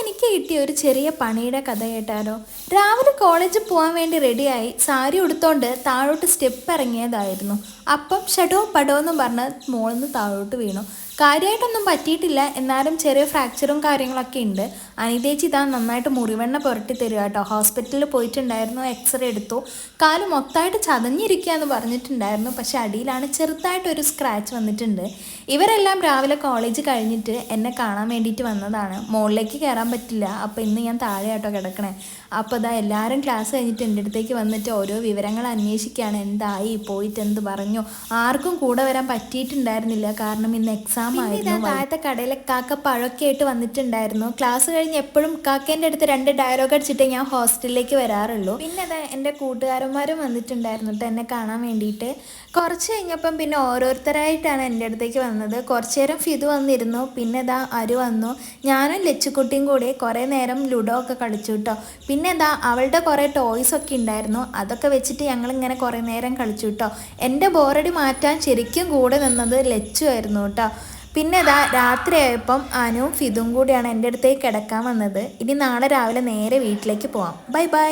എനിക്ക് കിട്ടിയ ഒരു ചെറിയ പണിയുടെ കഥ കേട്ടാലോ. രാവിലെ കോളേജിൽ പോകാൻ വേണ്ടി റെഡിയായി സാരി ഉടുത്തോണ്ട് താഴോട്ട് സ്റ്റെപ്പ് ഇറങ്ങിയതായിരുന്നു. അപ്പം ഷടോ പടോ എന്ന് പറഞ്ഞ് മോളിന്ന് താഴോട്ട് വീണു. കാര്യമായിട്ടൊന്നും പറ്റിയിട്ടില്ല, എന്നാലും ചെറിയ ഫ്രാക്ചറും കാര്യങ്ങളൊക്കെ ഉണ്ട്. അനിതേച്ചി ഇതാ നന്നായിട്ട് മുറിവെണ്ണ പുരട്ടി തരിക കേട്ടോ. ഹോസ്പിറ്റലിൽ പോയിട്ടുണ്ടായിരുന്നു, എക്സ്റേ എടുത്തു. കാല് മൊത്തമായിട്ട് ചതഞ്ഞിരിക്കുക എന്ന് പറഞ്ഞിട്ടുണ്ടായിരുന്നു. പക്ഷെ അടിയിലാണ് ചെറുതായിട്ടൊരു സ്ക്രാച്ച് വന്നിട്ടുണ്ട്. ഇവരെല്ലാം രാവിലെ കോളേജ് കഴിഞ്ഞിട്ട് എന്നെ കാണാൻ വേണ്ടിയിട്ട് വന്നതാണ്. മുകളിലേക്ക് കയറാൻ പറ്റില്ല, അപ്പോൾ ഇന്ന് ഞാൻ താഴെ ആട്ടോ കിടക്കണേ. അപ്പോൾ ഇതാ എല്ലാവരും ക്ലാസ് കഴിഞ്ഞിട്ട് എൻ്റെ അടുത്തേക്ക് വന്നിട്ട് ഓരോ വിവരങ്ങൾ അന്വേഷിക്കുകയാണ്. എന്തായി, പോയിട്ട് എന്ത് പറഞ്ഞു. ആർക്കും കൂടെ വരാൻ പറ്റിയിട്ടുണ്ടായിരുന്നില്ല, കാരണം ഇന്ന് എക്സാം ആയിരുന്നു. താഴത്തെ കടയിലെ കാക്ക പഴമൊക്കെ ആയിട്ട് വന്നിട്ടുണ്ടായിരുന്നു. ക്ലാസ് കഴിഞ്ഞ് എപ്പോഴും കാക്കേൻ്റെ അടുത്ത് 2 ഡയലോഗ് അടിച്ചിട്ടേ ഞാൻ ഹോസ്റ്റലിലേക്ക് വരാറുള്ളൂ. പിന്നെ അതാ എൻ്റെ കൂട്ടുകാരന്മാരും വന്നിട്ടുണ്ടായിരുന്നു കേട്ടോ എന്നെ കാണാൻ വേണ്ടിയിട്ട്. കുറച്ച് കഴിഞ്ഞപ്പം പിന്നെ ഓരോരുത്തരായിട്ടാണ് എൻ്റെ അടുത്തേക്ക് വന്നത്. കുറച്ച് നേരം ഫിദു വന്നിരുന്നു, പിന്നെ ഇതാ അരു വന്നു. ഞാനും ലച്ചുക്കുട്ടിയും കൂടി കുറേ നേരം ലുഡോ ഒക്കെ കളിച്ചു കേട്ടോ. പിന്നെ എന്താ അവളുടെ കുറേ ടോയ്സ് ഒക്കെ ഉണ്ടായിരുന്നു, അതൊക്കെ വെച്ചിട്ട് ഞങ്ങളിങ്ങനെ കുറേ നേരം കളിച്ചു കേട്ടോ. എൻ്റെ ബോറടി മാറ്റാൻ ശരിക്കും കൂടെ നിന്നത് ലച്ചു ആയിരുന്നു കേട്ടോ. പിന്നെ ഇതാ രാത്രിയായപ്പം അനുവും ഫിദും കൂടിയാണ് എൻ്റെ അടുത്തേക്ക് കിടക്കാൻ വന്നത്. ഇനി നാളെ രാവിലെ നേരെ വീട്ടിലേക്ക് പോവാം. Bye bye.